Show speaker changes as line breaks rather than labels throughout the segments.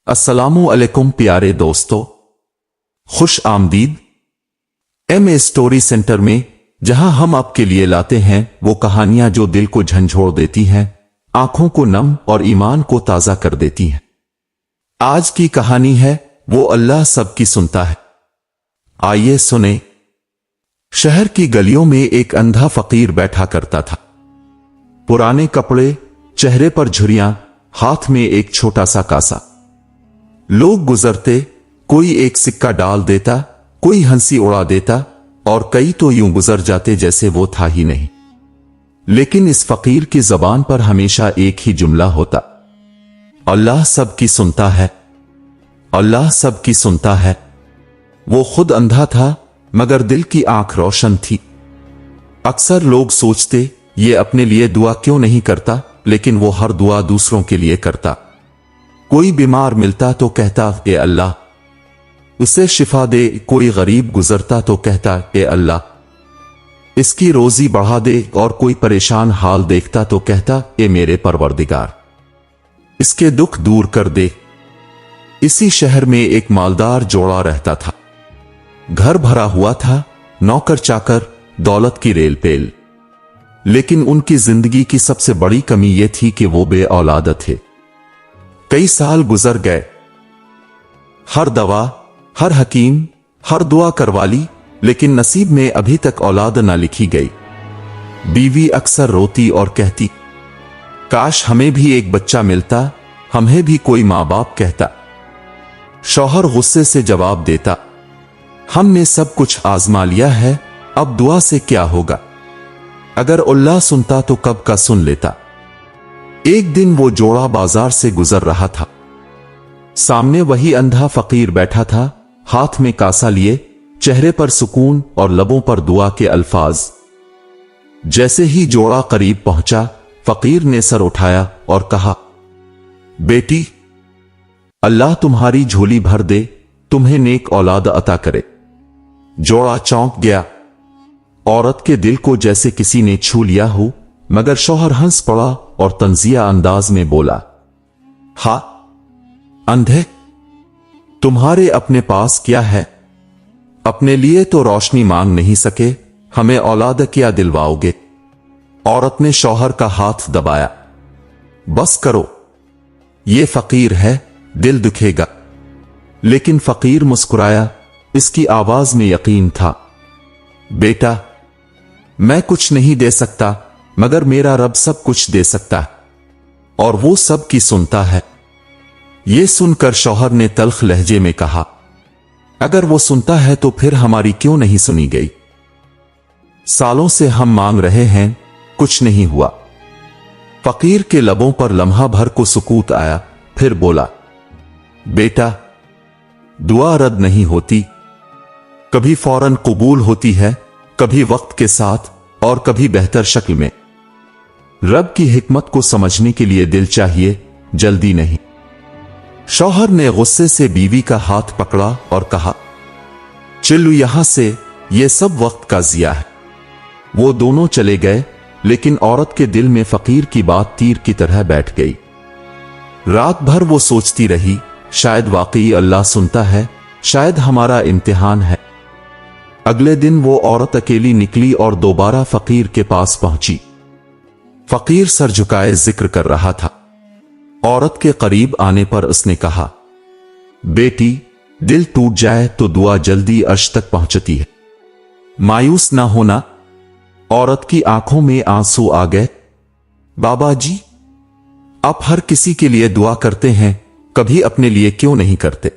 अस्सलामु अलैकुम प्यारे दोस्तों, खुश आमदीद एम स्टोरी सेंटर में, जहां हम आपके लिए लाते हैं वो कहानियां जो दिल को झंझोड़ देती हैं, आंखों को नम और ईमान को ताजा कर देती हैं। आज की कहानी है वो अल्लाह सबकी सुनता है। आइए सुने। शहर की गलियों में एक अंधा फकीर बैठा करता था। पुराने कपड़े, चेहरे पर झुर्रियां, हाथ में एक छोटा सा कासा। लोग गुजरते, कोई एक सिक्का डाल देता, कोई हंसी उड़ा देता और कई तो यूं गुजर जाते जैसे वो था ही नहीं। लेकिन इस फकीर की जबान पर हमेशा एक ही जुमला होता, अल्लाह सबकी सुनता है, अल्लाह सबकी सुनता है। वो खुद अंधा था मगर दिल की आंख रोशन थी। अक्सर लोग सोचते ये अपने लिए दुआ क्यों नहीं करता, लेकिन वो हर दुआ दूसरों के लिए करता। कोई बीमार मिलता तो कहता ए अल्लाह उसे शिफा दे, कोई गरीब गुजरता तो कहता ए अल्लाह इसकी रोजी बढ़ा दे, और कोई परेशान हाल देखता तो कहता ए मेरे परवरदिगार इसके दुख दूर कर दे। इसी शहर में एक मालदार जोड़ा रहता था। घर भरा हुआ था, नौकर चाकर, दौलत की रेल पेल। लेकिन उनकी जिंदगी की सबसे बड़ी कमी यह थी कि वो बे औलाद थे। कई साल गुजर गए, हर दवा, हर हकीम, हर दुआ करवा ली, लेकिन नसीब में अभी तक औलाद न लिखी गई। बीवी अक्सर रोती और कहती, काश हमें भी एक बच्चा मिलता, हमें भी कोई मां बाप कहता। शौहर गुस्से से जवाब देता, हमने सब कुछ आजमा लिया है, अब दुआ से क्या होगा। अगर अल्लाह सुनता तो कब का सुन लेता। एक दिन वो जोड़ा बाजार से गुजर रहा था। सामने वही अंधा फकीर बैठा था, हाथ में कासा लिए, चेहरे पर सुकून और लबों पर दुआ के अल्फाज। जैसे ही जोड़ा करीब पहुंचा, फकीर ने सर उठाया और कहा, बेटी, अल्लाह तुम्हारी झोली भर दे, तुम्हें नेक औलाद अता करे। जोड़ा चौंक गया। औरत के दिल को जैसे किसी ने छू लिया हो, मगर शौहर हंस पड़ा और तंजिया अंदाज में बोला, हा अंधे, तुम्हारे अपने पास क्या है? अपने लिए तो रोशनी मांग नहीं सके, हमें औलाद क्या दिलवाओगे? औरत ने शौहर का हाथ दबाया, बस करो, ये फकीर है, दिल दुखेगा। लेकिन फकीर मुस्कुराया, इसकी आवाज में यकीन था। बेटा, मैं कुछ नहीं दे सकता, मगर मेरा रब सब कुछ दे सकता है, और वो सब की सुनता है। ये सुनकर शौहर ने तल्ख लहजे में कहा, अगर वो सुनता है तो फिर हमारी क्यों नहीं सुनी गई? सालों से हम मांग रहे हैं, कुछ नहीं हुआ। फकीर के लबों पर लम्हा भर को सुकूत आया, फिर बोला, बेटा, दुआ रद्द नहीं होती, कभी फौरन कबूल होती है, कभी वक्त के साथ और कभी बेहतर शक्ल में। रब की हिकमत को समझने के लिए दिल चाहिए, जल्दी नहीं। शौहर ने गुस्से से बीवी का हाथ पकड़ा और कहा, चलो यहां से, यह सब वक्त का जिया है। वो दोनों चले गए, लेकिन औरत के दिल में फकीर की बात तीर की तरह बैठ गई। रात भर वो सोचती रही, शायद वाकई अल्लाह सुनता है, शायद हमारा इम्तिहान है। अगले दिन वो औरत अकेली निकली और दोबारा फकीर के पास पहुंची। फकीर सर झुकाए जिक्र कर रहा था। औरत के करीब आने पर उसने कहा, बेटी, दिल टूट जाए तो दुआ जल्दी अर्श तक पहुंचती है, मायूस ना होना। औरत की आंखों में आंसू आ गए। बाबा जी, आप हर किसी के लिए दुआ करते हैं, कभी अपने लिए क्यों नहीं करते?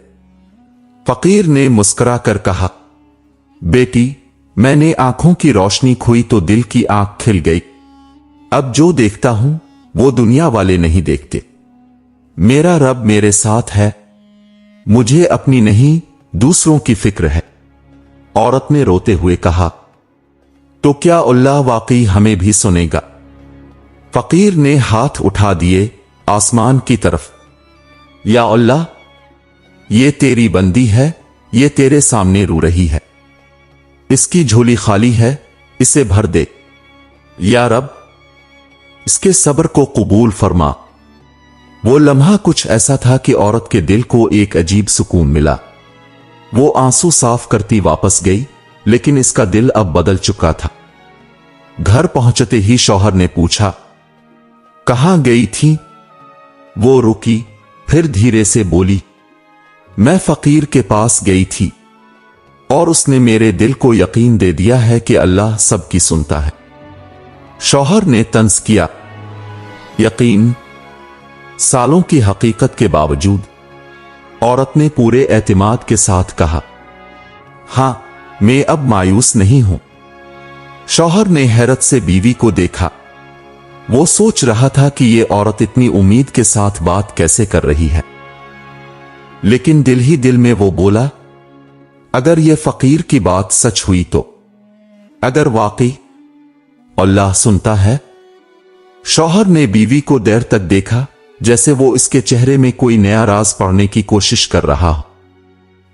फकीर ने मुस्कुरा कर कहा, बेटी, मैंने आंखों की रोशनी खोई तो दिल की आंख खिल गई। अब जो देखता हूं वो दुनिया वाले नहीं देखते। मेरा रब मेरे साथ है, मुझे अपनी नहीं दूसरों की फिक्र है। औरत ने रोते हुए कहा, तो क्या अल्लाह वाकई हमें भी सुनेगा? फकीर ने हाथ उठा दिए आसमान की तरफ। या अल्लाह, ये तेरी बंदी है, ये तेरे सामने रो रही है, इसकी झोली खाली है, इसे भर दे। या रब, इसके सब्र को कबूल फरमा। وہ لمحہ کچھ ایسا تھا کہ عورت کے دل کو ایک عجیب سکون ملا۔ وہ آنسو صاف کرتی واپس گئی، لیکن اس کا دل اب بدل چکا تھا۔ گھر پہنچتے ہی شوہر نے پوچھا، کہاں گئی تھی؟ وہ رکی، پھر دھیرے سے بولی، میں فقیر کے پاس گئی تھی اور اس نے میرے دل کو یقین دے دیا ہے کہ اللہ سب کی سنتا ہے۔ شوہر نے طنز کیا، یقین؟ سالوں کی حقیقت کے باوجود؟ عورت نے پورے اعتماد کے ساتھ کہا، ہاں، میں اب مایوس نہیں ہوں۔ شوہر نے حیرت سے بیوی کو دیکھا۔ وہ سوچ رہا تھا کہ یہ عورت اتنی امید کے ساتھ بات کیسے کر رہی ہے، لیکن دل ہی دل میں وہ بولا، اگر یہ فقیر کی بات سچ ہوئی تو؟ اگر واقعی اللہ سنتا ہے؟ شوہر نے بیوی کو دیر تک دیکھا، جیسے وہ اس کے چہرے میں کوئی نیا راز پڑھنے کی کوشش کر رہا ہو۔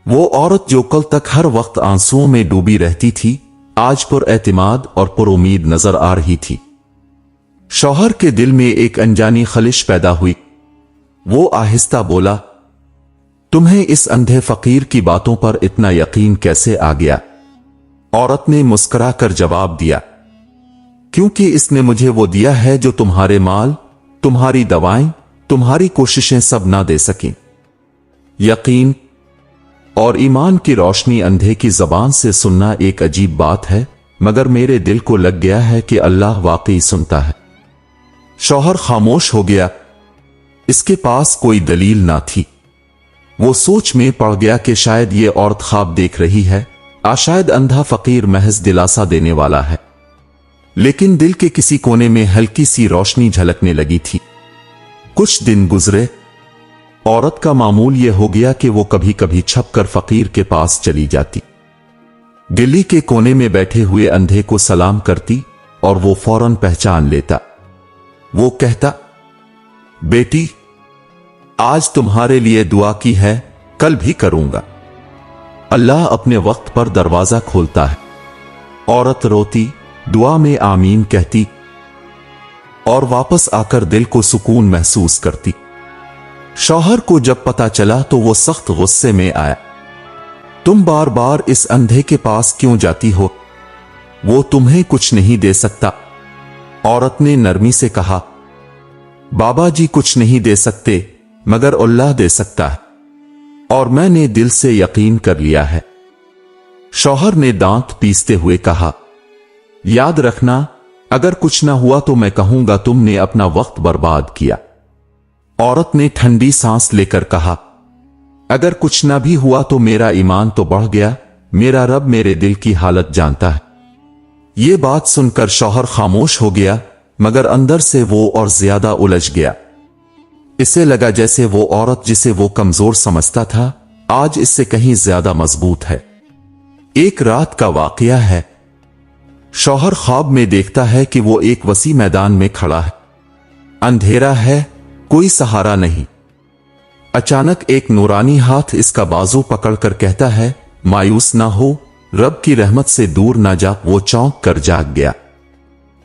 وہ عورت جو کل تک ہر وقت آنسوؤں میں ڈوبی رہتی تھی، آج پر اعتماد اور پر امید نظر آ رہی تھی۔ شوہر کے دل میں ایک انجانی خلش پیدا ہوئی۔ وہ آہستہ بولا، تمہیں اس اندھے فقیر کی باتوں پر اتنا یقین کیسے آ گیا؟ عورت نے مسکرا کر جواب دیا، کیونکہ اس نے مجھے وہ دیا ہے جو تمہارے مال، تمہاری دوائیں، تمہاری کوششیں سب نہ دے سکیں۔ یقین اور ایمان کی روشنی اندھے کی زبان سے سننا ایک عجیب بات ہے، مگر میرے دل کو لگ گیا ہے کہ اللہ واقعی سنتا ہے۔ شوہر خاموش ہو گیا۔ اس کے پاس کوئی دلیل نہ تھی۔ وہ سوچ میں پڑ گیا کہ شاید یہ عورت خواب دیکھ رہی ہے، شاید اندھا فقیر محض دلاسا دینے والا ہے۔ لیکن دل کے کسی کونے میں ہلکی سی روشنی جھلکنے لگی تھی۔ کچھ دن گزرے۔ عورت کا معمول یہ ہو گیا کہ وہ کبھی کبھی چھپ کر فقیر کے پاس چلی جاتی، گلی کے کونے میں بیٹھے ہوئے اندھے کو سلام کرتی اور وہ فوراً پہچان لیتا۔ وہ کہتا، بیٹی، آج تمہارے لیے دعا کی ہے، کل بھی کروں گا۔ اللہ اپنے وقت پر دروازہ کھولتا ہے۔ عورت روتی، دعا میں آمین کہتی اور واپس آ کر دل کو سکون محسوس کرتی۔ شوہر کو جب پتا چلا تو وہ سخت غصے میں آیا۔ تم بار بار اس اندھے کے پاس کیوں جاتی ہو؟ وہ تمہیں کچھ نہیں دے سکتا۔ عورت نے نرمی سے کہا، بابا جی کچھ نہیں دے سکتے، مگر اللہ دے سکتا ہے، اور میں نے دل سے یقین کر لیا ہے۔ شوہر نے دانت پیستے ہوئے کہا، یاد رکھنا، اگر کچھ نہ ہوا تو میں کہوں گا تم نے اپنا وقت برباد کیا۔ عورت نے ٹھنڈی سانس لے کر کہا، اگر کچھ نہ بھی ہوا تو میرا ایمان تو بڑھ گیا، میرا رب میرے دل کی حالت جانتا ہے۔ یہ بات سن کر شوہر خاموش ہو گیا، مگر اندر سے وہ اور زیادہ الجھ گیا۔ اسے لگا جیسے وہ عورت جسے وہ کمزور سمجھتا تھا، آج اس سے کہیں زیادہ مضبوط ہے۔ ایک رات کا واقعہ ہے۔ شوہر خواب میں دیکھتا ہے کہ وہ ایک وسیع میدان میں کھڑا ہے۔ اندھیرا ہے، کوئی سہارا نہیں۔ اچانک ایک نورانی ہاتھ اس کا بازو پکڑ کر کہتا ہے، مایوس نہ ہو، رب کی رحمت سے دور نہ جا۔ وہ چونک کر جاگ گیا،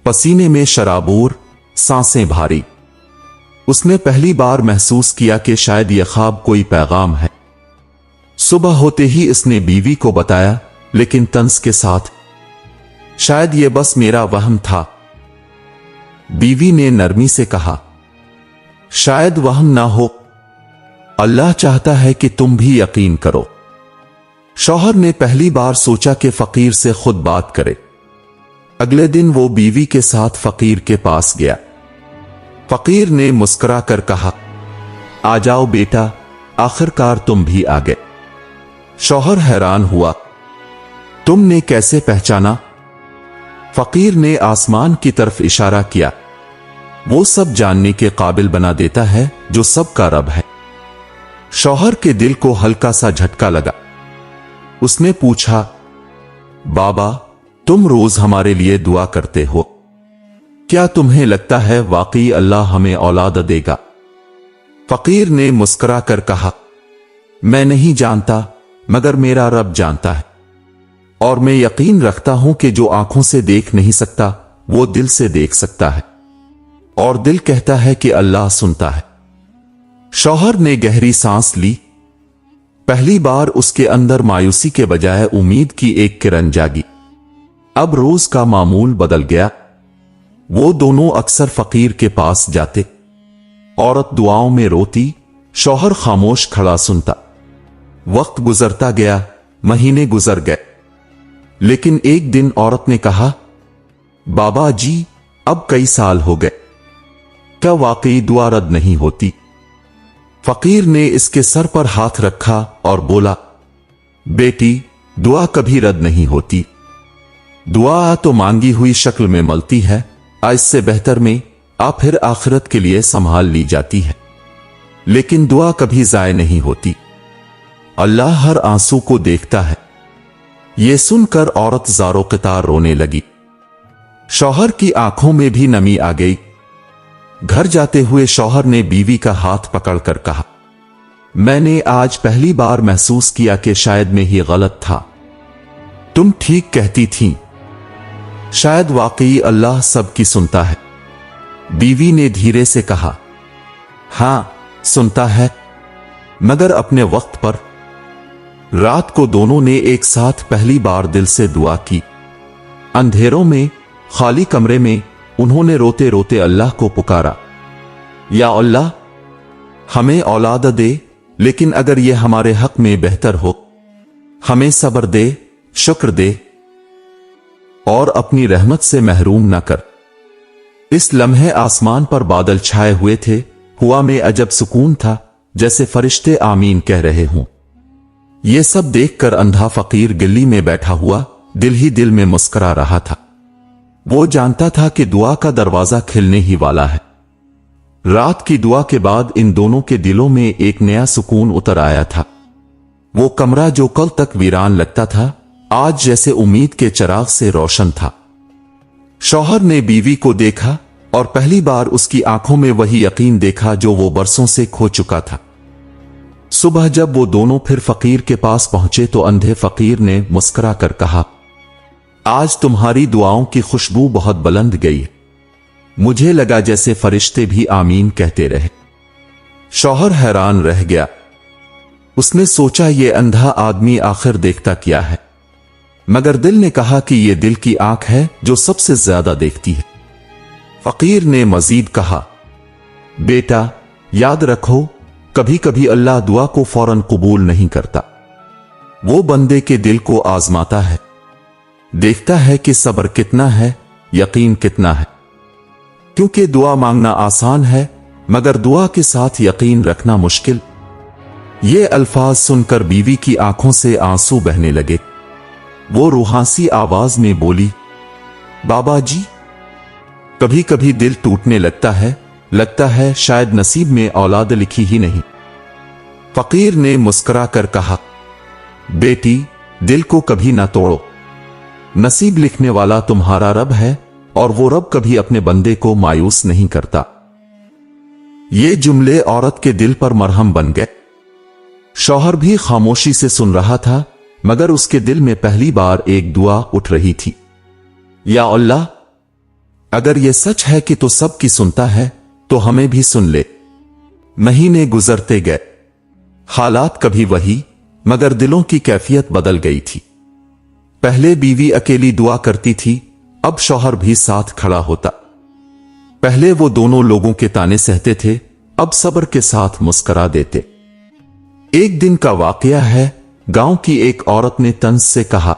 پسینے میں شرابور، سانسیں بھاری۔ اس نے پہلی بار محسوس کیا کہ شاید یہ خواب کوئی پیغام ہے۔ صبح ہوتے ہی اس نے بیوی کو بتایا، لیکن طنز کے ساتھ، شاید یہ بس میرا وہم تھا۔ بیوی نے نرمی سے کہا، شاید وہم نہ ہو، اللہ چاہتا ہے کہ تم بھی یقین کرو۔ شوہر نے پہلی بار سوچا کہ فقیر سے خود بات کرے۔ اگلے دن وہ بیوی کے ساتھ فقیر کے پاس گیا۔ فقیر نے مسکرا کر کہا، آ جاؤ بیٹا، آخر کار تم بھی آ گئے۔ شوہر حیران ہوا، تم نے کیسے پہچانا؟ فقیر نے آسمان کی طرف اشارہ کیا، وہ سب جاننے کے قابل بنا دیتا ہے جو سب کا رب ہے۔ شوہر کے دل کو ہلکا سا جھٹکا لگا۔ اس نے پوچھا، بابا، تم روز ہمارے لیے دعا کرتے ہو، کیا تمہیں لگتا ہے واقعی اللہ ہمیں اولاد دے گا؟ فقیر نے مسکرا کر کہا، میں نہیں جانتا، مگر میرا رب جانتا ہے، اور میں یقین رکھتا ہوں کہ جو آنکھوں سے دیکھ نہیں سکتا وہ دل سے دیکھ سکتا ہے، اور دل کہتا ہے کہ اللہ سنتا ہے۔ शौहर ने गहरी सांस ली। पहली बार उसके अंदर मायूसी के बजाय उम्मीद की एक किरण जागी। अब रोज का मामूल बदल गया। वो दोनों अक्सर फकीर के पास जाते। औरत दुआओं में रोती, शौहर खामोश खड़ा सुनता। वक्त गुजरता गया, महीने गुजर गए। लेकिन एक दिन औरत ने कहा, बाबा जी, अब कई साल हो गए, क्या वाकई दुआ रद्द नहीं होती? फकीर ने इसके सर पर हाथ रखा और बोला, बेटी, दुआ कभी रद्द नहीं होती। दुआ तो मांगी हुई शक्ल में मलती है, इससे बेहतर में फिर आखिरत के लिए संभाल ली जाती है। लेकिन दुआ कभी जाय नहीं होती। अल्लाह हर आंसू को देखता है। यह सुनकर औरत ज़ारो क़तार रोने लगी। शौहर की आंखों में भी नमी आ गई। घर जाते हुए शौहर ने बीवी का हाथ पकड़कर कहा, मैंने आज पहली बार महसूस किया कि शायद मैं ही गलत था। तुम ठीक कहती थीं। शायद वाकई अल्लाह सबकी सुनता है। बीवी ने धीरे से कहा, हां, सुनता है, मगर अपने वक्त पर। रात को दोनों ने एक साथ पहली बार दिल से दुआ की। अंधेरों में, खाली कमरे में उन्होंने रोते रोते अल्लाह को पुकारा, या अल्लाह, हमें औलाद दे, लेकिन अगर यह हमारे हक में बेहतर हो, हमें सब्र दे, शुक्र दे, और अपनी रहमत से महरूम न कर। इस लम्हे आसमान पर बादल छाए हुए थे। हुआ में अजब सुकून था, जैसे फरिश्ते आमीन कह रहे हों। यह सब देखकर अंधा फकीर गिल्ली में बैठा हुआ दिल ही दिल में मुस्कुरा रहा था। वो जानता था कि दुआ का दरवाजा खिलने ही वाला है। रात की दुआ के बाद इन दोनों के दिलों में एक नया सुकून उतर आया था। वो कमरा जो कल तक वीरान लगता था, आज जैसे उम्मीद के चिराग से रोशन था। शौहर ने बीवी को देखा और पहली बार उसकी आंखों में वही यकीन देखा जो वो बरसों से खो चुका था। सुबह जब वो दोनों फिर फकीर के पास पहुंचे तो अंधे फकीर ने मुस्कुरा कर कहा, आज तुम्हारी दुआओं की खुशबू बहुत बुलंद गई है। मुझे लगा जैसे फरिश्ते भी आमीन कहते रहे। शौहर हैरान रह गया। उसने सोचा ये अंधा आदमी आखिर देखता क्या है, मगर दिल ने कहा कि यह दिल की आंख है जो सबसे ज्यादा देखती है। फकीर ने मजीद कहा, बेटा, याद रखो, कभी कभी अल्लाह दुआ को फौरन कबूल नहीं करता। वो बंदे के दिल को आजमाता है, देखता है कि सब्र कितना है, यकीन कितना है। क्योंकि दुआ मांगना आसान है, मगर दुआ के साथ यकीन रखना मुश्किल। ये अल्फाज सुनकर बीवी की आंखों से आंसू बहने लगे। वो रूहासी आवाज में बोली, बाबा जी, कभी कभी दिल टूटने लगता है शायद नसीब में औलाद लिखी ही नहीं। फकीर ने मुस्कुरा कर कहा, बेटी, दिल को कभी ना तोड़ो। नसीब लिखने वाला तुम्हारा रब है और वो रब कभी अपने बंदे को मायूस नहीं करता। ये जुमले औरत के दिल पर मरहम बन गए। शौहर भी खामोशी से सुन रहा था, मगर उसके दिल में पहली बार एक दुआ उठ रही थी, या अल्लाह, अगर यह सच है कि तो सबकी सुनता है तो हमें भी सुन ले। महीने गुजरते गए। हालात कभी वही, मगर दिलों की कैफियत बदल गई थी। पहले बीवी अकेली दुआ करती थी, अब शौहर भी साथ खड़ा होता। पहले वो दोनों लोगों के ताने सहते थे, अब सब्र के साथ मुस्कुरा देते। एक दिन का वाकया है। गांव की एक औरत ने तंज से कहा,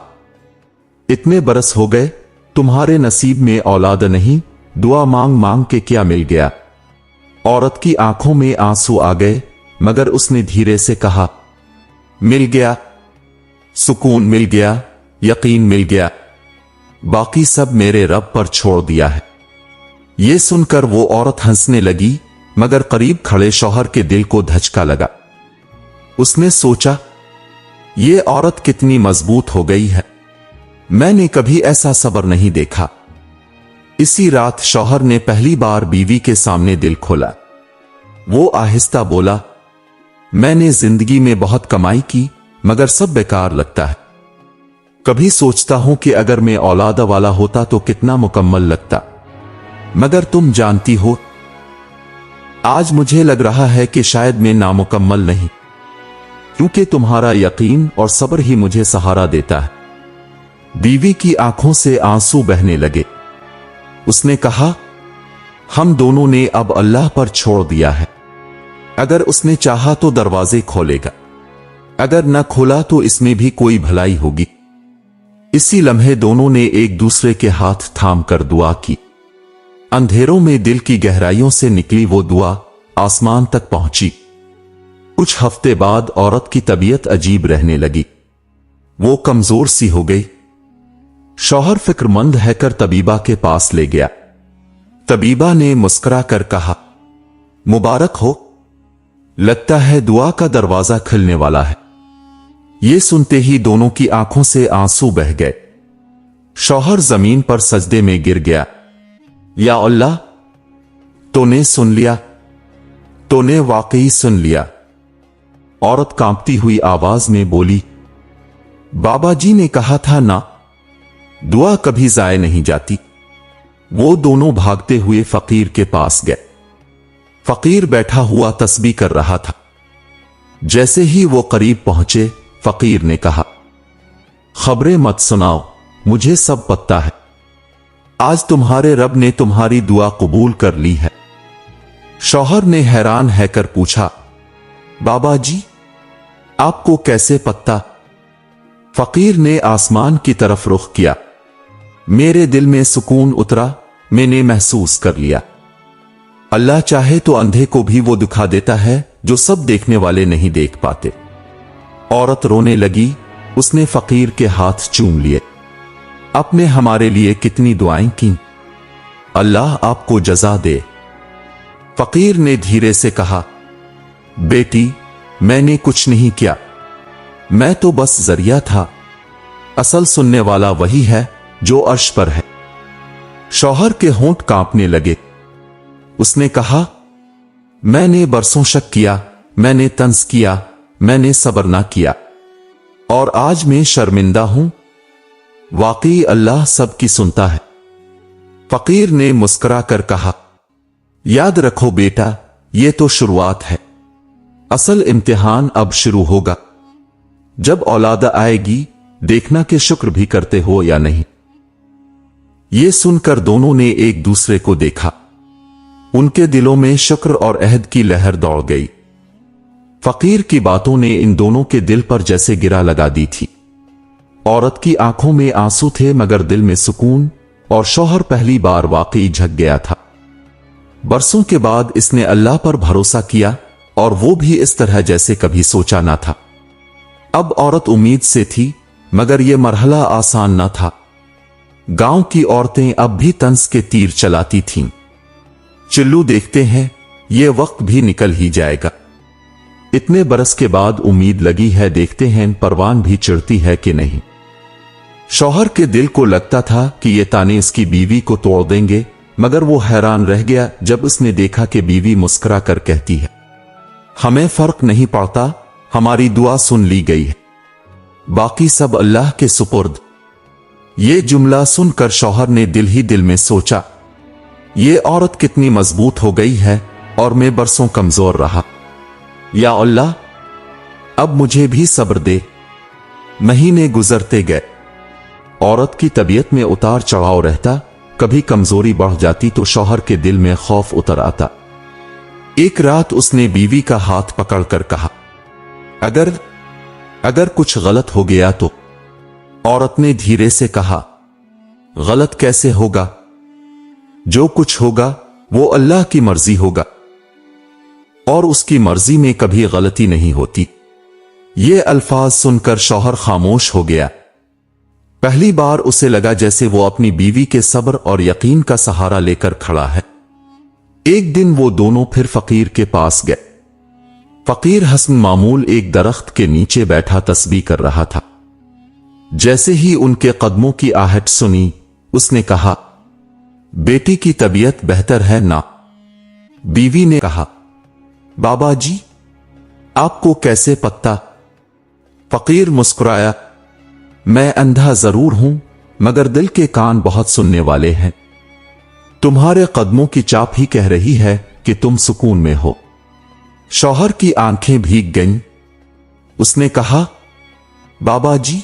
इतने बरस हो गए, तुम्हारे नसीब में औलाद नहीं, दुआ मांग मांग के क्या मिल गया? औरत की आंखों में आंसू आ गए, मगर उसने धीरे से कहा, मिल गया, सुकून मिल गया, यकीन मिल गया, बाकी सब मेरे रब पर छोड़ दिया है। यह सुनकर वो औरत हंसने लगी, मगर करीब खड़े शौहर के दिल को धचका लगा। उसने सोचा, ये औरत कितनी मजबूत हो गई है, मैंने कभी ऐसा सब्र नहीं देखा। इसी रात शौहर ने पहली बार बीवी के सामने दिल खोला। वो आहिस्ता बोला, मैंने जिंदगी में बहुत कमाई की, मगर सब बेकार लगता है। कभी सोचता हूं कि अगर मैं औलाद वाला होता तो कितना मुकम्मल लगता, मगर तुम जानती हो, आज मुझे लग रहा है कि शायद मैं नामुकम्मल नहीं, क्योंकि तुम्हारा यकीन और सब्र ही मुझे सहारा देता है। बीवी की आंखों से आंसू बहने लगे। उसने कहा, हम दोनों ने अब अल्लाह पर छोड़ दिया है। अगर उसने चाहा तो दरवाजे खोलेगा, अगर न खोला तो इसमें भी कोई भलाई होगी। इसी लम्हे दोनों ने एक दूसरे के हाथ थाम कर दुआ की। अंधेरों में दिल की गहराइयों से निकली वो दुआ आसमान तक पहुंची। कुछ हफ्ते बाद औरत की तबीयत अजीब रहने लगी। वो कमजोर सी हो गई। शौहर फिक्रमंद है कर तबीबा के पास ले गया। तबीबा ने मुस्कुरा कर कहा, मुबारक हो, लगता है दुआ का दरवाजा खुलने वाला है। ये सुनते ही दोनों की आंखों से आंसू बह गए। शौहर जमीन पर सजदे में गिर गया। या अल्लाह, तूने सुन लिया, तूने वाकई सुन लिया। औरत कांपती हुई आवाज में बोली, बाबा जी ने कहा था ना, दुआ कभी जाए नहीं जाती। वो दोनों भागते हुए फकीर के पास गए। फकीर बैठा हुआ तस्बीह कर रहा था। जैसे ही वो करीब पहुंचे, फकीर ने कहा, खबरें मत सुनाओ, मुझे सब पता है। आज तुम्हारे रब ने तुम्हारी दुआ कबूल कर ली है। शौहर ने हैरान है कर पूछा, बाबा जी, आपको कैसे पता? फकीर ने आसमान की तरफ रुख किया। मेरे दिल में सुकून उतरा, मैंने महसूस कर लिया। अल्लाह चाहे तो अंधे को भी वो दिखा देता है जो सब देखने वाले नहीं देख पाते। औरत रोने लगी। उसने फकीर के हाथ चूम लिए। आपने हमारे लिए कितनी दुआएं की, अल्लाह आपको जज़ा दे। फकीर ने धीरे से कहा, बेटी, मैंने कुछ नहीं किया, मैं तो बस जरिया था। असल सुनने वाला वही है जो अर्श पर है। शौहर के होंठ कांपने लगे। उसने कहा, मैंने बरसों शक किया, मैंने तंज किया, मैंने सब्र ना किया, और आज मैं शर्मिंदा हूं। वाकई अल्लाह सबकी सुनता है। फकीर ने मुस्कुरा कर कहा, याद रखो बेटा, ये तो शुरुआत है, असल इम्तिहान अब शुरू होगा। जब औलाद आएगी, देखना कि शुक्र भी करते हो या नहीं। ये सुनकर दोनों ने एक दूसरे को देखा। उनके दिलों में शुक्र और अहद की लहर दौड़ गई। फकीर की बातों ने इन दोनों के दिल पर जैसे गिरा लगा दी थी। औरत की आंखों में आंसू थे मगर दिल में सुकून, और शौहर पहली बार वाकई झक गया था। बरसों के बाद इसने अल्लाह पर भरोसा किया, और वो भी इस तरह जैसे कभी सोचा ना था। अब औरत उम्मीद से थी, मगर यह मरहला आसान न था। गांव की औरतें अब भी तंज के तीर चलाती थीं। चिल्लू देखते हैं, ये वक्त भी निकल ही जाएगा। इतने बरस के बाद उम्मीद लगी है, देखते हैं परवान भी चिढ़ती है कि नहीं। शौहर के दिल को लगता था कि ये ताने इसकी बीवी को तोड़ देंगे, मगर वो हैरान रह गया जब उसने देखा कि बीवी मुस्कुरा कर कहती है, हमें फर्क नहीं पड़ता, हमारी दुआ सुन ली गई है, बाकी सब अल्लाह के सुपुर्द। ये जुमला सुनकर शौहर ने दिल ही दिल में सोचा, ये औरत कितनी मजबूत हो गई है और मैं बरसों कमजोर रहा। या अल्लाह, अब मुझे भी सब्र दे। महीने गुजरते गए। औरत की तबीयत में उतार चढ़ाव रहता, कभी कमजोरी बढ़ जाती तो शौहर के दिल में खौफ उतर आता। एक रात उसने बीवी का हाथ पकड़कर कहा, अगर कुछ गलत हो गया तो? औरत ने धीरे से कहा, गलत कैसे होगा? जो कुछ होगा वो अल्लाह की मर्जी होगा, और उसकी मर्जी में कभी गलती नहीं होती। ये अल्फाज सुनकर शौहर खामोश हो गया। पहली बार उसे लगा जैसे वो अपनी बीवी के सब्र और यकीन का सहारा लेकर खड़ा है। एक दिन वो दोनों फिर फकीर के पास गए। फकीर हसन मामूल एक दरख्त के नीचे बैठा तस्बीह कर रहा था। जैसे ही उनके कदमों की आहट सुनी, उसने कहा, बेटी की तबीयत बेहतर है ना? बीवी ने कहा, बाबा जी, आपको कैसे पता? फकीर मुस्कुराया, मैं अंधा जरूर हूं, मगर दिल के कान बहुत सुनने वाले हैं। तुम्हारे कदमों की चाप ही कह रही है कि तुम सुकून में हो। शौहर की आंखें भीग गईं। उसने कहा, बाबा जी,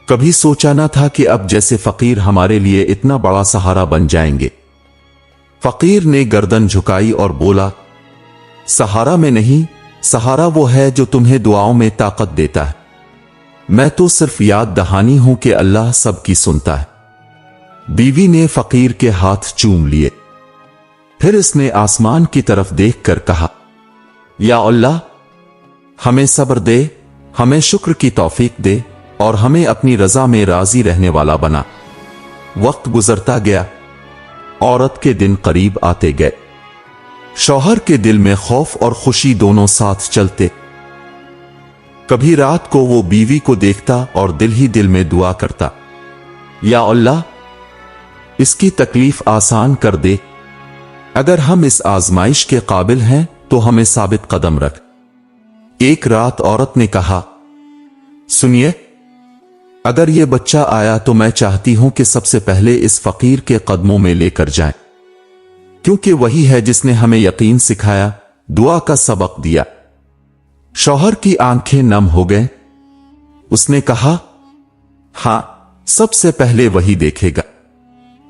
कभी सोचा ना था कि अब जैसे फकीर हमारे लिए इतना बड़ा सहारा बन जाएंगे। फकीर ने गर्दन झुकाई और बोला, सहारा में नहीं, सहारा वो है जो तुम्हें दुआओं में ताकत देता है। मैं तो सिर्फ याद दहानी हूं कि अल्लाह सबकी सुनता है। बीवी ने फकीर के हाथ चूम लिए। फिर इसने आसमान की तरफ देखकर कहा, या अल्लाह, हमें सब्र दे, हमें शुक्र की तौफीक दे और हमें अपनी रजा में राजी रहने वाला बना। वक्त गुजरता गया। औरत के दिन करीब आते गए। शौहर के दिल में खौफ और खुशी दोनों साथ चलते। कभी रात को वो बीवी को देखता और दिल ही दिल में दुआ करता, या अल्लाह, इसकी तकलीफ आसान कर दे। अगर हम इस आजमाइश के काबिल हैं तो हमें साबित कदम रख। एक रात औरत ने कहा, सुनिए, अगर ये बच्चा आया तो मैं चाहती हूं कि सबसे पहले इस फकीर के कदमों में लेकर जाएं, क्योंकि वही है जिसने हमें यकीन सिखाया, दुआ का सबक दिया। शौहर की आंखें नम हो गए। उसने कहा, हां, सबसे पहले वही देखेगा,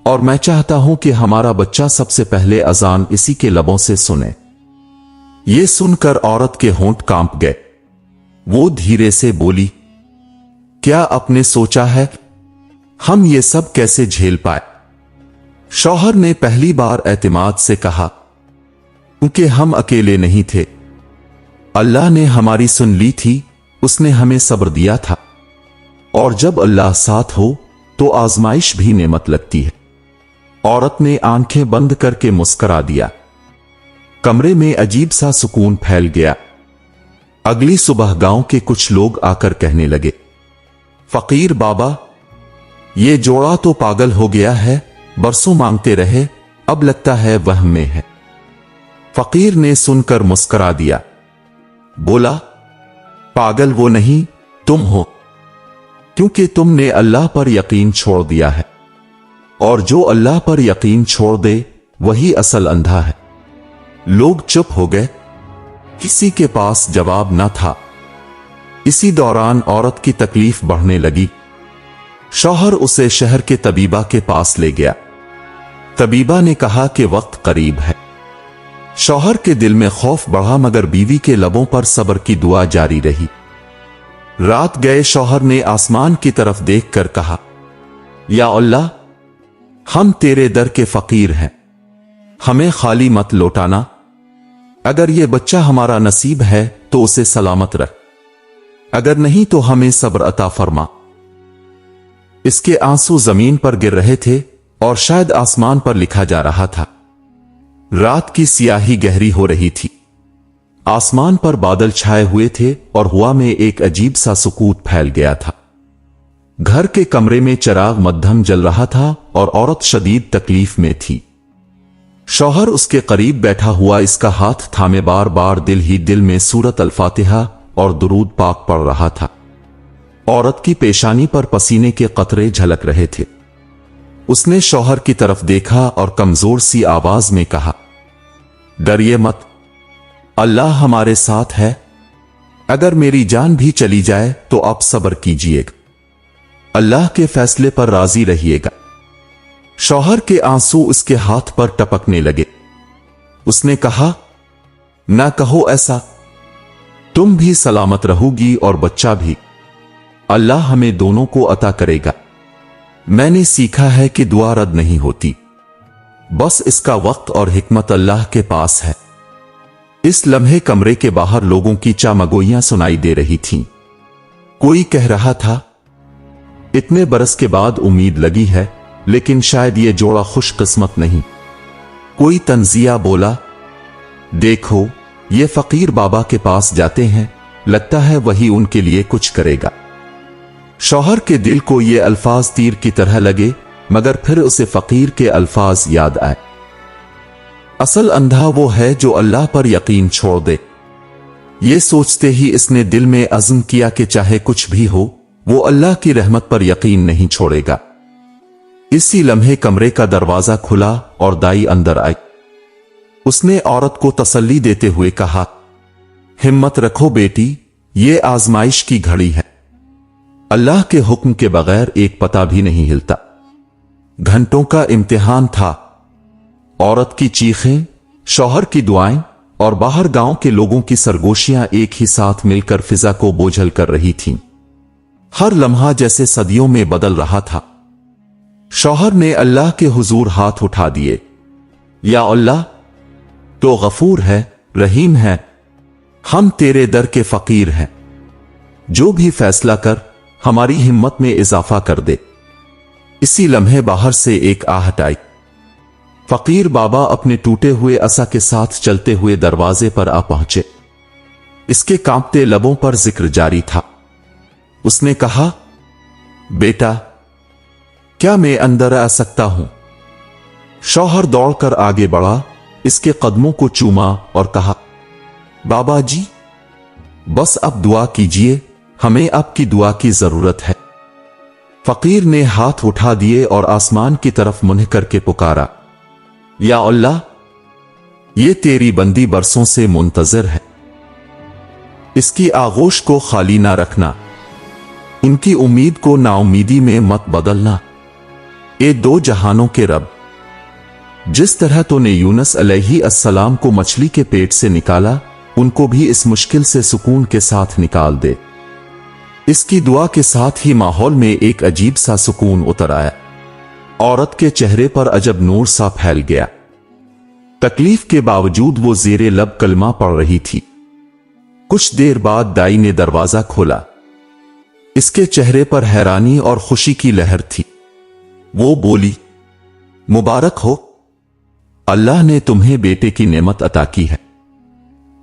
और मैं चाहता हूं कि हमारा बच्चा सबसे पहले अजान इसी के लबों से सुने। ये सुनकर औरत के होंठ कांप गए। वो धीरे से बोली, क्या आपने सोचा है हम ये सब कैसे झेल पाए? शौहर ने पहली बार एतमाद से कहा, क्योंकि हम अकेले नहीं थे। अल्लाह ने हमारी सुन ली थी, उसने हमें सब्र दिया था, और जब अल्लाह साथ हो तो आजमाइश भी नेमत लगती है। औरत ने आंखें बंद करके मुस्करा दिया। कमरे में अजीब सा सुकून फैल गया। अगली सुबह गांव के कुछ लोग आकर कहने लगे, फकीर बाबा, ये जोड़ा तो पागल हो गया है, बरसों मांगते रहे, अब लगता है वहम में है। फकीर ने सुनकर मुस्करा दिया। बोला, पागल वो नहीं, तुम हो, क्योंकि तुमने अल्लाह पर यकीन छोड़ दिया है, और जो अल्लाह पर यकीन छोड़ दे वही असल अंधा है। लोग चुप हो गए। किसी के पास जवाब न था। इसी दौरान औरत की तकलीफ बढ़ने लगी। शौहर उसे शहर के तबीबा के पास ले गया। तबीबा ने कहा कि वक्त करीब है। शौहर के दिल में खौफ बढ़ा, मगर बीवी के लबों पर सब्र की दुआ जारी रही। रात गए। शौहर ने आसमान की तरफ देखकर कहा, या अल्लाह, हम तेरे दर के फकीर हैं, हमें खाली मत लौटाना। अगर ये बच्चा हमारा नसीब है तो उसे सलामत रख, अगर नहीं तो हमें सब्र अता फरमा। इसके आंसू जमीन पर गिर रहे थे और शायद आसमान पर लिखा जा रहा था। रात की सियाही गहरी हो रही थी। आसमान पर बादल छाए हुए थे और हवा में एक अजीब सा सुकूत फैल गया था। घर के कमरे में चिराग मध्यम जल रहा था और औरत शदीद तकलीफ में थी। शौहर उसके करीब बैठा हुआ इसका हाथ थामे बार बार दिल ही दिल में सूरत अल-फातिहा और दुरूद पाक पढ़ रहा था। औरत की पेशानी पर पसीने के कतरे झलक रहे थे। उसने शौहर की तरफ देखा और कमजोर सी आवाज में कहा, डरिए मत, अल्लाह हमारे साथ है। अगर मेरी जान भी चली जाए तो आप सब्र कीजिएगा, अल्लाह के फैसले पर राजी रहिएगा। शौहर के आंसू उसके हाथ पर टपकने लगे। उसने कहा, ना कहो ऐसा, तुम भी सलामत रहोगी और बच्चा भी। अल्लाह हमें दोनों को अता करेगा। मैंने सीखा है कि दुआ रद्द नहीं होती, बस इसका वक्त और हिकमत अल्लाह के पास है। इस लम्हे कमरे के बाहर लोगों की चामगोइयां सुनाई दे रही थीं। कोई कह रहा था, इतने बरस के बाद उम्मीद लगी है, लेकिन शायद ये जोड़ा खुशकिस्मत नहीं। कोई तंजिया बोला, देखो ये फकीर बाबा के पास जाते हैं, लगता है वही उनके लिए कुछ करेगा। शौहर के दिल को ये अल्फाज तीर की तरह लगे, मगर फिर उसे फकीर के अल्फाज याद आए, असल अंधा वो है जो अल्लाह पर यकीन छोड़ दे। ये सोचते ही इसने दिल में अज़्म किया कि चाहे कुछ भी हो, वो अल्लाह की रहमत पर यकीन नहीं छोड़ेगा। इसी लम्हे कमरे का दरवाजा खुला और दाई अंदर आई। उसने औरत को तसल्ली देते हुए कहा, हिम्मत रखो बेटी, ये आजमाइश की घड़ी है। अल्लाह के हुक्म के बगैर एक पता भी नहीं हिलता। घंटों का इम्तिहान था। औरत की चीखें, शौहर की दुआएं और बाहर गांव के लोगों की सरगोशियां एक ही साथ मिलकर फिजा को बोझल कर रही थीं। हर लम्हा जैसे सदियों में बदल रहा था। शौहर ने अल्लाह के हुजूर हाथ उठा दिए। या अल्लाह, तो गफूर है, रहीम है, हम तेरे दर के फकीर हैं। जो भी फैसला कर, हमारी हिम्मत में इजाफा कर दे। इसी लम्हे बाहर से एक आहट आई। फकीर बाबा अपने टूटे हुए असा के साथ चलते हुए दरवाजे पर आ पहुंचे। इसके कांपते लबों पर जिक्र जारी था। उसने कहा, बेटा, क्या मैं अंदर आ सकता हूं? शौहर दौड़कर आगे बढ़ा, इसके कदमों को चूमा और कहा, बाबा जी, बस अब दुआ कीजिए, हमें आपकी दुआ की जरूरत है। फकीर ने हाथ उठा दिए और आसमान की तरफ मुंह करके पुकारा, या अल्लाह, ये तेरी बंदी बरसों से मुंतजर है, इसकी आगोश को खाली ना रखना, इनकी उम्मीद को नाउमीदी में मत बदलना। ए दो जहानों के रब, जिस तरह तूने यूनुस अलैहिस्सलाम को मछली के पेट से निकाला, उनको भी इस मुश्किल से सुकून के साथ निकाल दे। इसकी दुआ के साथ ही माहौल में एक अजीब सा सुकून उतर आया। औरत के चेहरे पर अजब नूर सा फैल गया। तकलीफ के बावजूद वो ज़ेरे लब कलमा पढ़ रही थी। कुछ देर बाद दाई ने दरवाजा खोला। इसके चेहरे पर हैरानी और खुशी की लहर थी। वो बोली, मुबारक हो, अल्लाह ने तुम्हें बेटे की नेमत अता की है।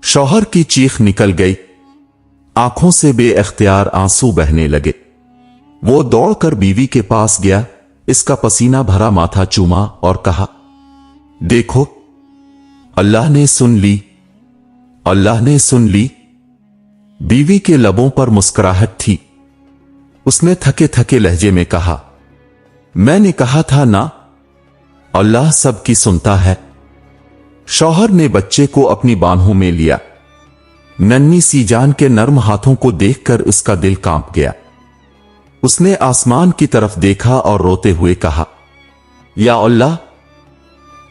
शौहर की चीख निकल गई। आंखों से बेअख्तियार आंसू बहने लगे। वो दौड़कर बीवी के पास गया, इसका पसीना भरा माथा चूमा और कहा, देखो, अल्लाह ने सुन ली, अल्लाह ने सुन ली। बीवी के लबों पर मुस्कुराहट थी। उसने थके थके लहजे में कहा, मैंने कहा था ना, अल्लाह सबकी सुनता है। शौहर ने बच्चे को अपनी बाहों में लिया। नन्ही सी जान के नर्म हाथों को देखकर उसका दिल कांप गया। उसने आसमान की तरफ देखा और रोते हुए कहा, या अल्लाह,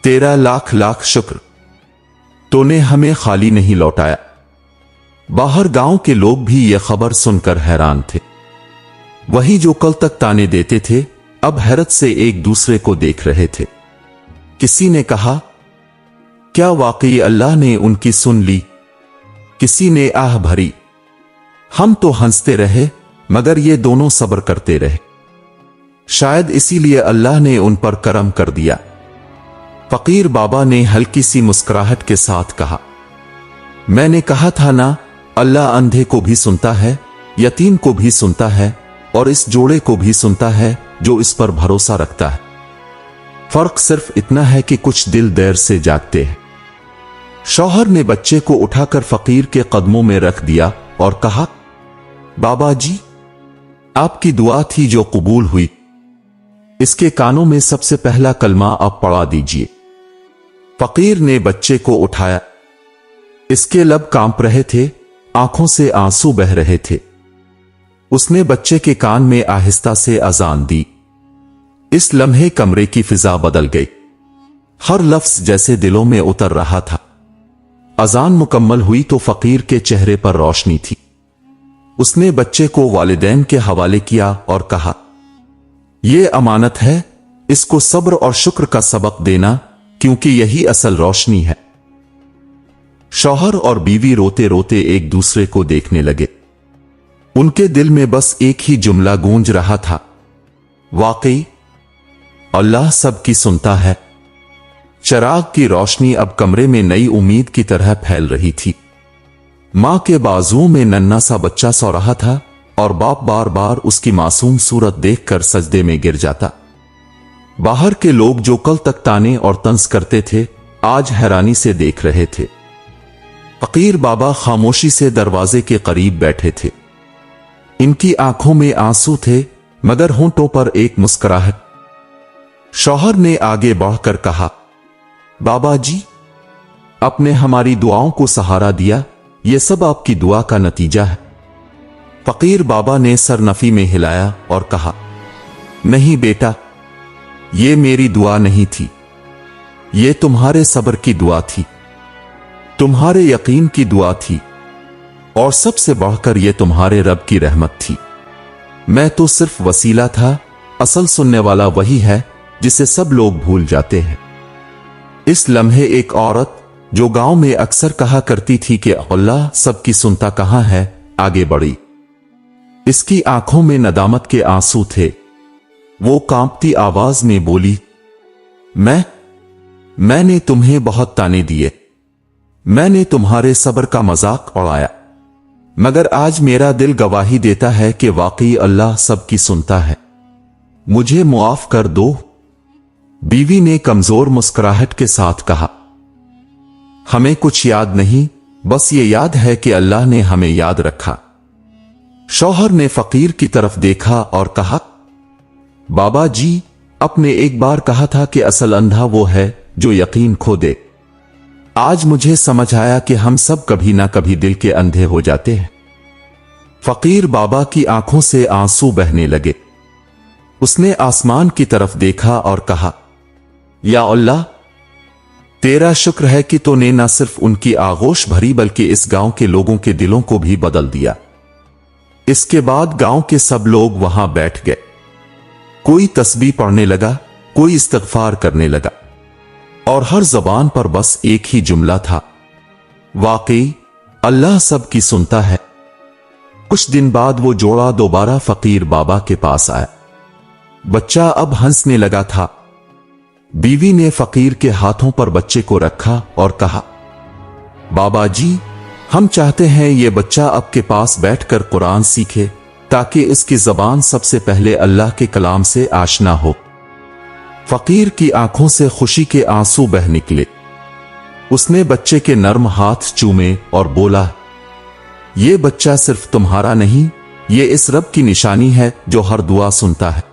तेरा लाख लाख शुक्र, तूने हमें खाली नहीं लौटाया। बाहर गांव के लोग भी यह खबर सुनकर हैरान थे। वही जो कल तक ताने देते थे, अब हैरत से एक दूसरे को देख रहे थे। किसी ने कहा, क्या वाकई अल्लाह ने उनकी सुन ली? किसी ने आह भरी, हम तो हंसते रहे, मगर ये दोनों सब्र करते रहे, शायद इसीलिए अल्लाह ने उन पर करम कर दिया। फकीर बाबा ने हल्की सी मुस्कुराहट के साथ कहा, मैंने कहा था ना, अल्लाह अंधे को भी सुनता है, यतीम को भी सुनता है, और इस जोड़े को भी सुनता है जो इस पर भरोसा रखता है। फर्क सिर्फ इतना है कि कुछ दिल देर से जागते हैं। शौहर ने बच्चे को उठाकर फकीर के कदमों में रख दिया और कहा, बाबा जी, आपकी दुआ थी जो कबूल हुई। इसके कानों में सबसे पहला कलमा आप पढ़ा दीजिए। फकीर ने बच्चे को उठाया। इसके लब कांप रहे थे, आंखों से आंसू बह रहे थे। उसने बच्चे के कान में आहिस्ता से अजान दी। इस लम्हे कमरे की फिजा बदल गई। हर लफ्ज जैसे दिलों में उतर रहा था। अजान मुकम्मल हुई तो फकीर के चेहरे पर रोशनी थी। उसने बच्चे को वालिदैन के हवाले किया और कहा, यह अमानत है, इसको सब्र और शुक्र का सबक देना, क्योंकि यही असल रोशनी है। शौहर और बीवी रोते रोते एक दूसरे को देखने लगे। उनके दिल में बस एक ही जुमला गूंज रहा था, वाकई अल्लाह सबकी सुनता है। चराग की रोशनी अब कमरे में नई उम्मीद की तरह फैल रही थी। मां के बाजुओं में नन्हा सा बच्चा सो रहा था और बाप बार बार उसकी मासूम सूरत देखकर सजदे में गिर जाता। बाहर के लोग जो कल तक ताने और तंज करते थे, आज हैरानी से देख रहे थे। फकीर बाबा खामोशी से दरवाजे के करीब बैठे थे। इनकी आंखों में आंसू थे, मगर होंठों पर एक मुस्कुराहट। शौहर ने आगे बढ़कर कहा, बाबा जी, आपने हमारी दुआओं को सहारा दिया, ये सब आपकी दुआ का नतीजा है। फकीर बाबा ने सर नफी में हिलाया और कहा, नहीं बेटा, ये मेरी दुआ नहीं थी, ये तुम्हारे सब्र की दुआ थी, तुम्हारे यकीन की दुआ थी, और सबसे बढ़कर ये तुम्हारे रब की रहमत थी। मैं तो सिर्फ वसीला था, असल सुनने वाला वही है जिसे सब लोग भूल जाते हैं। इस लम्हे एक औरत जो गांव में अक्सर कहा करती थी कि अल्लाह सबकी सुनता कहां है, आगे बढ़ी। इसकी आंखों में नदामत के आंसू थे। वो कांपती आवाज में बोली, मैंने तुम्हें बहुत ताने दिए, मैंने तुम्हारे सब्र का मजाक उड़ाया, मगर आज मेरा दिल गवाही देता है कि वाकई अल्लाह सबकी सुनता है, मुझे मुआफ कर दो। बीवी ने कमजोर मुस्कुराहट के साथ कहा, हमें कुछ याद नहीं, बस ये याद है कि अल्लाह ने हमें याद रखा। शौहर ने फकीर की तरफ देखा और कहा, बाबा जी, आपने एक बार कहा था कि असल अंधा वो है जो यकीन खो दे। आज मुझे समझ आया कि हम सब कभी ना कभी दिल के अंधे हो जाते हैं। फकीर बाबा की आंखों से आंसू बहने लगे। उसने आसमान की तरफ देखा और कहा, या अल्लाह, तेरा शुक्र है कि तूने न सिर्फ उनकी आगोश भरी बल्कि इस गांव के लोगों के दिलों को भी बदल दिया। इसके बाद गांव के सब लोग वहां बैठ गए। कोई तस्बीह पढ़ने लगा, कोई इस्तगफार करने लगा, और हर जबान पर बस एक ही जुमला था, वाकई अल्लाह सबकी सुनता है। कुछ दिन बाद वो जोड़ा दोबारा फकीर बाबा के पास आया। बच्चा अब हंसने लगा था। बीवी ने फकीर के हाथों पर बच्चे को रखा और कहा, बाबा जी, हम चाहते हैं ये बच्चा आपके पास बैठकर कुरान सीखे ताकि इसकी जबान सबसे पहले अल्लाह के कलाम से आशना हो। फकीर की आंखों से खुशी के आंसू बह निकले। उसने बच्चे के नर्म हाथ चूमे और बोला, ये बच्चा सिर्फ तुम्हारा नहीं, ये इस रब की निशानी है जो हर दुआ सुनता है।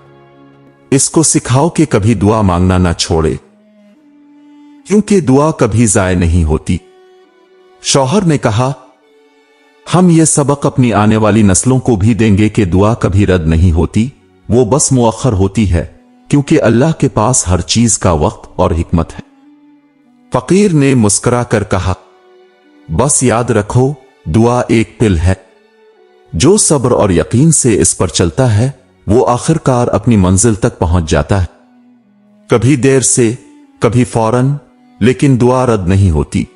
इसको सिखाओ कि कभी दुआ मांगना ना छोड़े, क्योंकि दुआ कभी जाय नहीं होती। शौहर ने कहा, हम ये सबक अपनी आने वाली नस्लों को भी देंगे कि दुआ कभी रद्द नहीं होती, वो बस मुअख्खर होती है, क्योंकि अल्लाह के पास हर चीज का वक्त और हिकमत है। फकीर ने मुस्कुरा कर कहा, बस याद रखो, दुआ एक पिल है, जो सब्र और यकीन से इस पर चलता है वो आखिरकार अपनी मंजिल तक पहुंच जाता है। कभी देर से, कभी फौरन, लेकिन दुआ रद्द नहीं होती।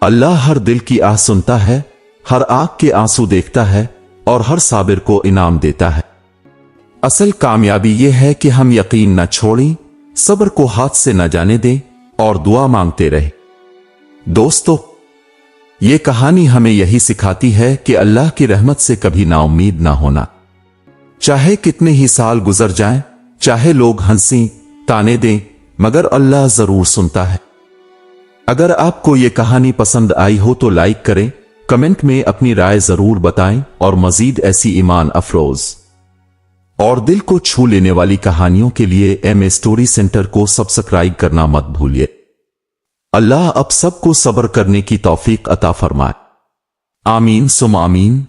अल्लाह हर दिल की आह सुनता है, हर आंख के आंसू देखता है और हर साबिर को इनाम देता है। असल कामयाबी यह है कि हम यकीन न छोड़ें, सब्र को हाथ से न जाने दें और दुआ मांगते रहें। दोस्तों, ये कहानी हमें यही सिखाती है कि अल्लाह की रहमत से कभी नाउम्मीद ना होना। चाहे कितने ही साल गुजर जाएं, चाहे लोग हंसी ताने दें, मगर अल्लाह जरूर सुनता है। अगर आपको ये कहानी पसंद आई हो तो लाइक करें, कमेंट में अपनी राय जरूर बताएं और मजीद ऐसी ईमान अफरोज और दिल को छू लेने वाली कहानियों के लिए एम स्टोरी सेंटर को सब्सक्राइब करना मत भूलिए। अल्लाह अब सबको सब्र करने की तौफीक अता फरमाए। आमीन सुम आमीन।